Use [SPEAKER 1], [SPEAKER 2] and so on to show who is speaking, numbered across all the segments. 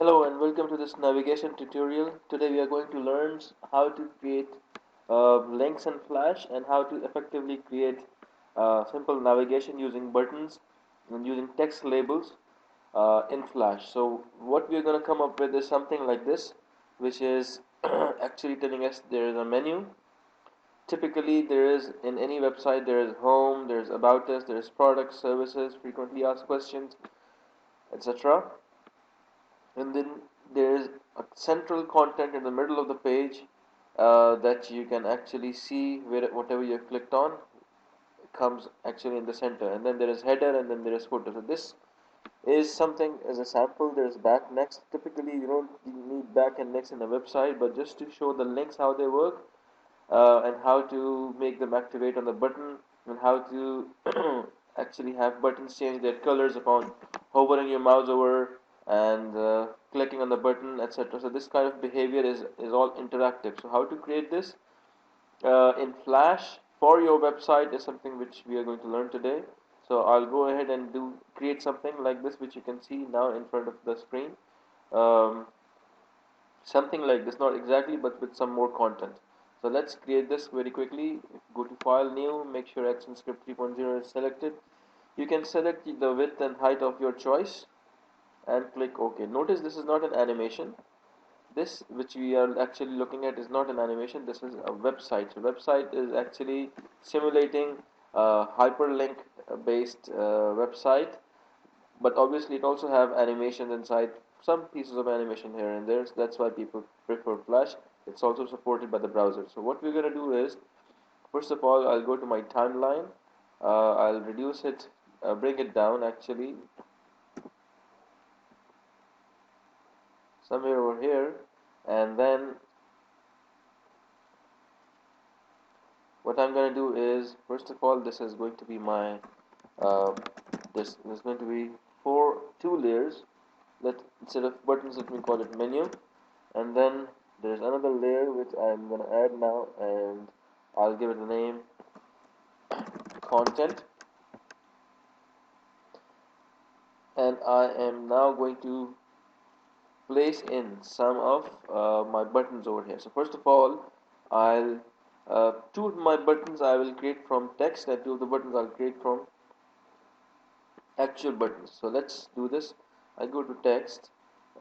[SPEAKER 1] Hello and welcome to this navigation tutorial. Today we are going to learn how to create links in Flash and how to effectively create simple navigation using buttons and using text labels in Flash. So what we are going to come up with is something like this, which is actually telling us there is a menu. Typically there is in any website there is home, there is about us, there is products, services, frequently asked questions, etc. And then there is a central content in the middle of the page that you can actually see where whatever you have clicked on comes actually in the center, and then there is header and then there is footer. So this is something as a sample. There's back next. Typically you don't need back and next in a website, but just to show the links how they work, and how to make them activate on the button, and how to actually have buttons change their colors upon hovering your mouse over and clicking on the button, etc. So this kind of behavior is all interactive. So how to create this in Flash for your website is something which we are going to learn today. So I'll go ahead and do create something like this, which you can see now in front of the screen. um, Something like this, not exactly, but with some more content. So let's create this very quickly. Go to file, new, make sure ActionScript 3.0 is selected. You can select the width and height of your choice and click OK. Notice this is not an animation. This which we are actually looking at is not an animation. This is a website. So website is actually simulating a hyperlink based website, but obviously it also have animations inside, some pieces of animation here and there. So that's why people prefer Flash. It's also supported by the browser. So what we're going to do is, first of all, I'll go to my timeline. I'll reduce it, bring it down actually somewhere over here, and then what I'm going to do is, first of all, this is going to be my uh, this is going to be two layers. Let instead of buttons, let me call it menu. And then there's another layer which I'm going to add now, and I'll give it the name content. And I am now going to place in some of my buttons over here. So first of all, I'll two of my buttons I will create from text, and two of the buttons I'll create from actual buttons. So let's do this. I go to text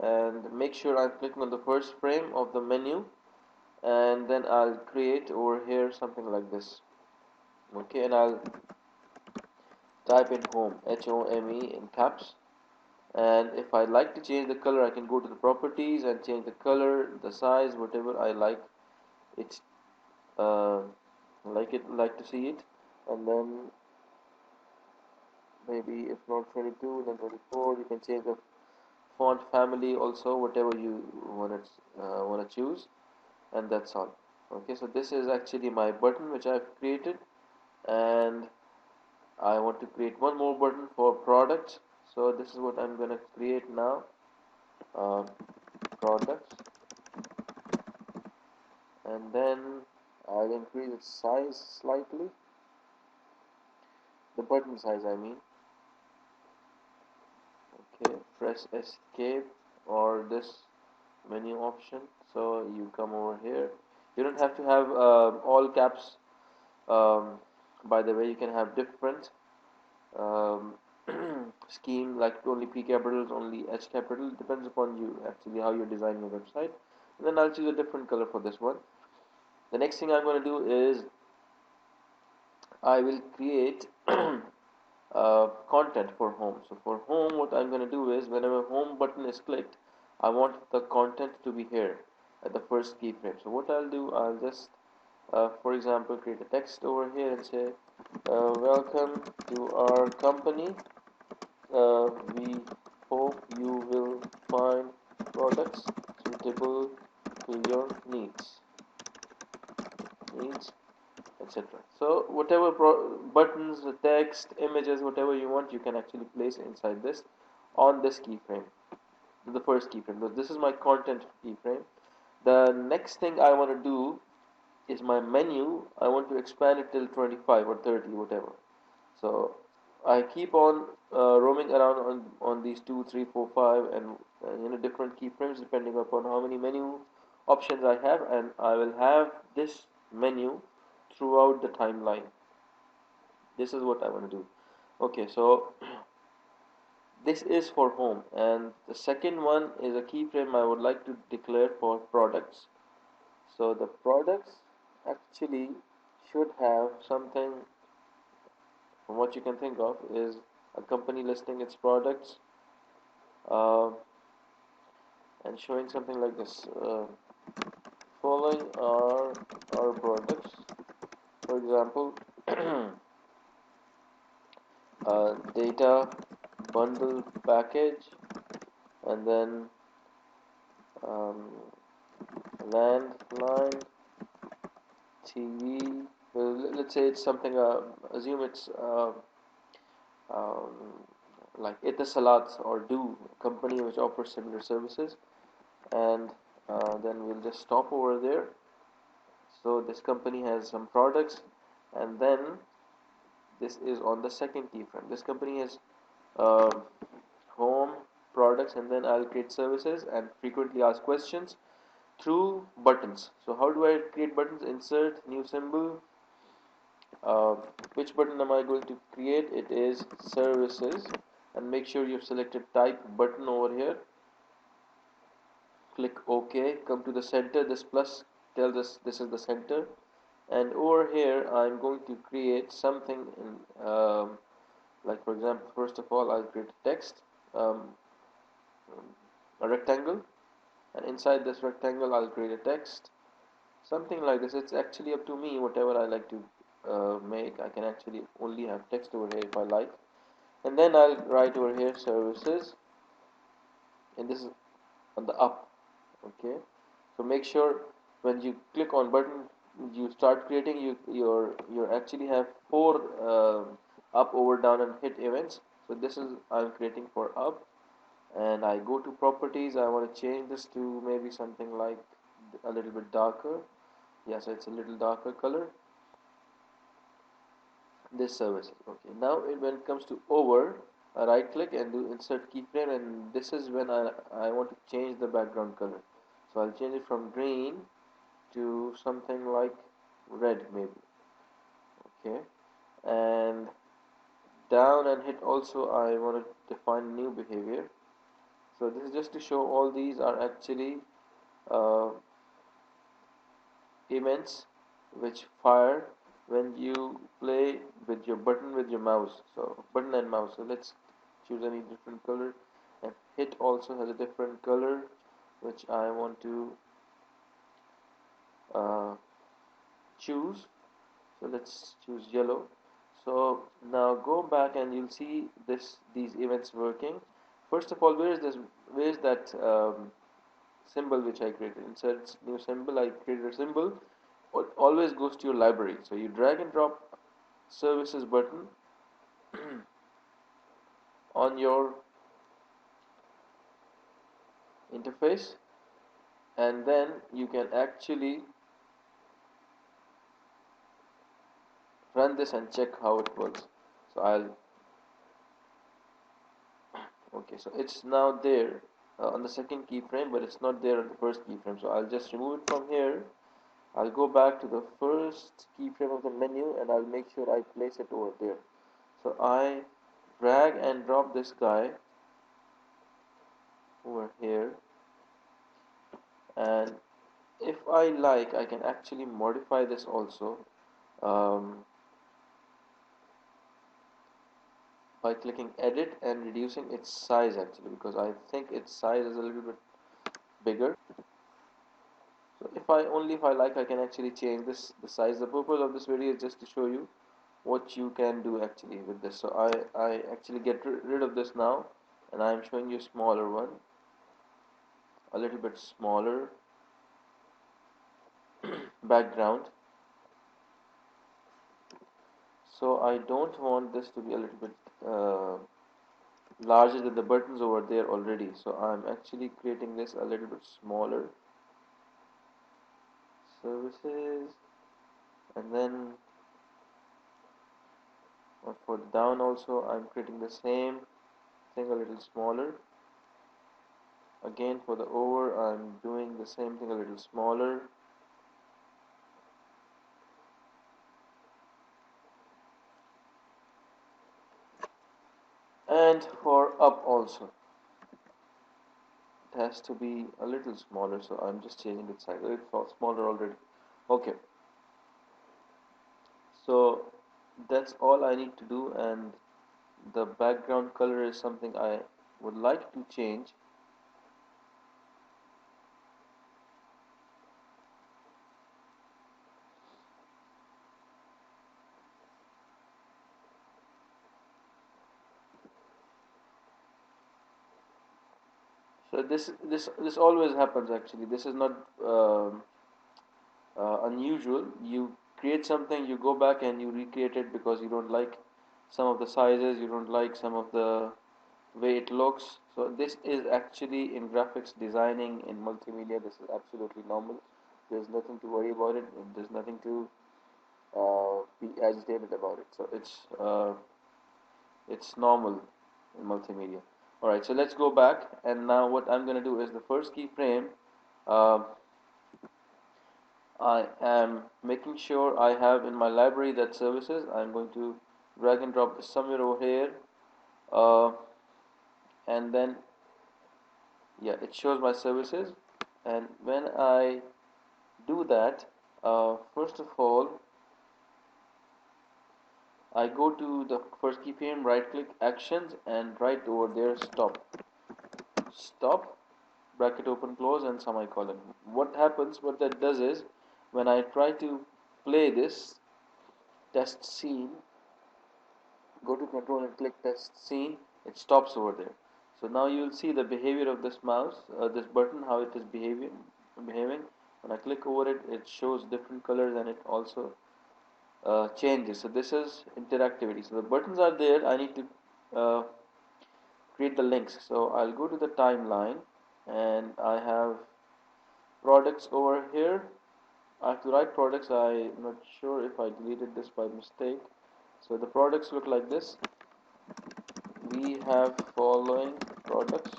[SPEAKER 1] and make sure I'm clicking on the first frame of the menu, and then I'll create over here something like this. Okay, and I'll type in home, HOME, in caps. And if I like to change the color, I can go to the properties and change the color, the size, whatever I like it, uh, like to see it. And then maybe if not 22, then 24. You can change the font family also, whatever you want to choose, and that's all. Okay, so this is actually my button which I've created, and I want to create one more button for products. So this is what I'm gonna create now. uh, Products, and then I'll increase its size slightly, the button size I mean. Okay, press escape or this menu option. So you come over here. You don't have to have all caps. um, by the way, you can have different um, scheme, like only P capitals, only H capital. Depends upon you actually how you design your website. And then I'll choose a different color for this one. The next thing I'm going to do is I will create content for home. So for home, what I'm going to do is, whenever home button is clicked, I want the content to be here at the first keyframe. So what I'll do, I'll just for example create a text over here and say welcome to our company. We hope you will find products suitable to your needs, etc. So whatever buttons, text, images, whatever you want, you can actually place inside this on this keyframe, the first keyframe. So this is my content keyframe. The next thing I want to do is my menu. I want to expand it till 25 or 30, whatever. So I keep on roaming around on these 2, 3, 4, 5 and different keyframes depending upon how many menu options I have, and I will have this menu throughout the timeline. This is what I want to do. Okay, so this is for home, and the second one is a keyframe I would like to declare for products. So the products actually should have something. From what you can think of is a company listing its products, uh, and showing something like this. Following are our products. For example, data bundle package, and then um, landline TV. Well, let's say it's something. Assume it's um, like Etisalat or Do, a company which offers similar services, and then we'll just stop over there. So this company has some products, and then this is on the second keyframe. This company has uh, home products, and then I'll create services and frequently asked questions through buttons. So how do I create buttons? Insert new symbol. uh, which button am I going to create? It is services, and make sure you've selected type button over here. Click OK. Come to the center. This plus tells us this is the center, and over here I'm going to create something in, like for example, first of all I'll create text, um, a rectangle, and inside this rectangle I'll create a text, something like this. It's actually up to me, whatever I like to make. I can actually only have text over here if I like, and then I'll write over here services, and this is on the up. Okay, so make sure when you click on button you start creating, you actually have four up, over, down and hit events. So this is I'm creating for up, and I go to properties. I want to change this to maybe something like a little bit darker. Yes, it's a little darker color. This service. Okay, now when it comes to over, I right click and do insert keyframe, and this is when I want to change the background color. So I'll change it from green to something like red maybe. Okay, and down and hit also I want to define new behavior. So this is just to show all these are actually uh, events which fire when you play with your button with your mouse. So button and mouse. So let's choose any different color, and hit also has a different color which I want to uh, choose. So let's choose yellow. So now go back and you'll see these events working. First of all, where is that symbol which I created? Insert new symbol. I created a symbol. It always goes to your library. So you drag and drop services button on your interface, and then you can actually run this and check how it works. So I'll okay, so it's now there on the second keyframe, but it's not there on the first keyframe. So I'll just remove it from here. I'll go back to the first keyframe of the menu, and I'll make sure I place it over there. So I drag and drop this guy over here, and if I like I can actually modify this also, um, by clicking edit and reducing its size actually, because I think its size is a little bit bigger. So if I like, I can actually change this the size. The purpose of this video is just to show you what you can do actually with this. So I actually get rid of this now, and I'm showing you a smaller one, a little bit smaller background. So I don't want this to be a little bit larger than the buttons over there already. So I'm actually creating this a little bit smaller. Services, and then For the down also I'm creating the same thing a little smaller. Again for the over I'm doing the same thing a little smaller. And for up also it has to be a little smaller, so I'm just changing its size. It's smaller already. Okay, so that's all I need to do, and the background color is something I would like to change. So this always happens actually. This is not unusual. You create something, you go back and you recreate it because you don't like some of the sizes, you don't like some of the way it looks. So this is actually in graphics designing in multimedia. This is absolutely normal. There's nothing to worry about it. There's nothing to be agitated about it. So it's normal in multimedia. All right. So let's go back, and now what I'm going to do is the first keyframe. Uh, I am making sure I have in my library that services. I'm going to drag and drop this somewhere over here, uh, and then yeah, it shows my services. And when I do that, first of all, I go to the first keyframe, right click actions, and right over there stop. Stop, bracket open close, and semicolon. What happens, what that does is when I try to play this test scene, go to control and click test scene, it stops over there. So now you will see the behavior of this mouse, this button, how it is behaving. When I click over it, it shows different colors and it also changes. So this is interactivity. So the buttons are there. I need to create the links. So I'll go to the timeline and I have products over here. I have to write products. I'm not sure if I deleted this by mistake. So the products look like this. We have following products: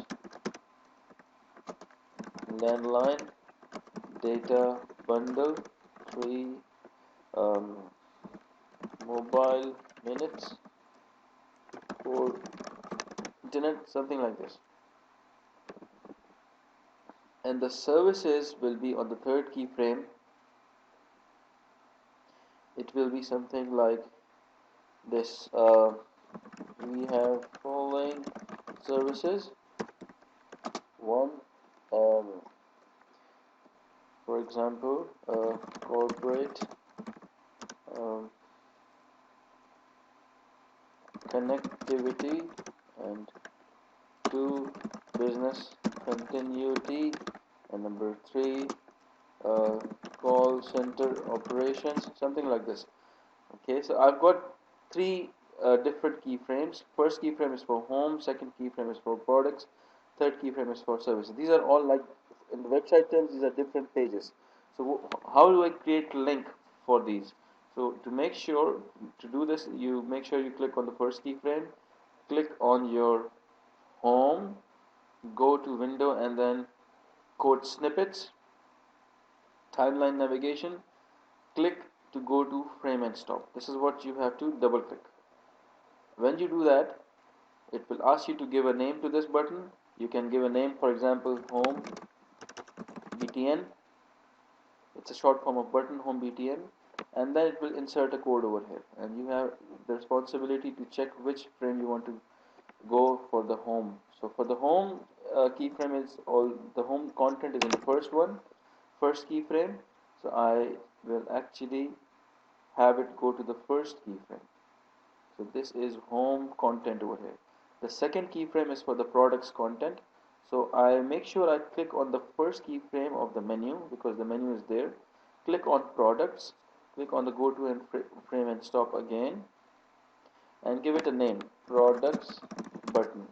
[SPEAKER 1] landline, data bundle, 3 um, mobile minutes, 4 internet, something like this. And the services will be on the third keyframe. It will be something like this. We have following services. One, for example, corporate um, connectivity, and two, business continuity, and number three, uh, call center operations, something like this. Okay, so I've got three different keyframes. First keyframe is for home, second keyframe is for products, third keyframe is for services. These are all, like in the website terms, these are different pages. So how do I create a link for these? So to make sure to do this, you make sure you click on the first keyframe, click on your home, go to window, and then code snippets, timeline navigation, click to go to frame and stop. This is what you have to double click. When you do that, it will ask you to give a name to this button. You can give a name, for example, home btn. It's a short form of button, home btn, and then it will insert a code over here, and you have the responsibility to check which frame you want to go for the home. So for the home keyframe, is all the home content is in the first keyframe. So I will actually have it go to the first keyframe. So this is home content over here. The second keyframe is for the products content. So I make sure I click on the first keyframe of the menu because the menu is there. Click on products, click on the go to and frame and stop again, and give it a name, products button,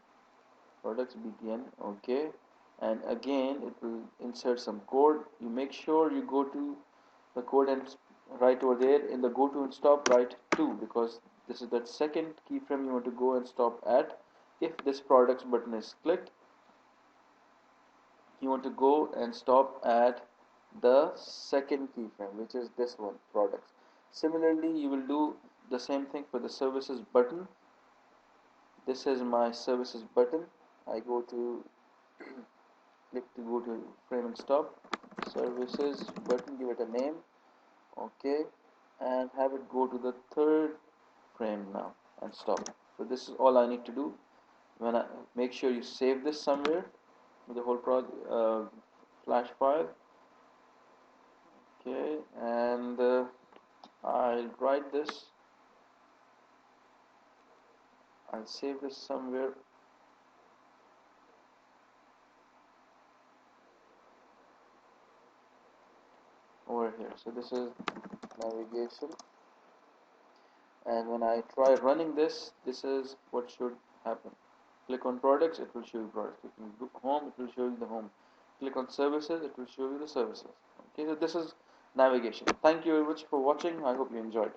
[SPEAKER 1] products btn. Okay, and again it will insert some code. You make sure you go to the code and right over there in the go to and stop write 2 because This is that second keyframe you want to go and stop at. If this products button is clicked, you want to go and stop at the second keyframe, which is this one, products. Similarly, you will do the same thing for the services button. This is my services button. I go to click to go to frame and stop. Services button, give it a name. Okay, and have it go to the third frame now and stop. So this is all I need to do. When I make sure you save this somewhere with the whole flash file. Okay, and I'll write this. I'll save this somewhere. Over here. So this is navigation, and when I try running this, this is what should happen. Click on products, it will show you products. Click on home, it will show you the home. Click on services, it will show you the services. Okay, so this is navigation. Thank you very much for watching. I hope you enjoyed.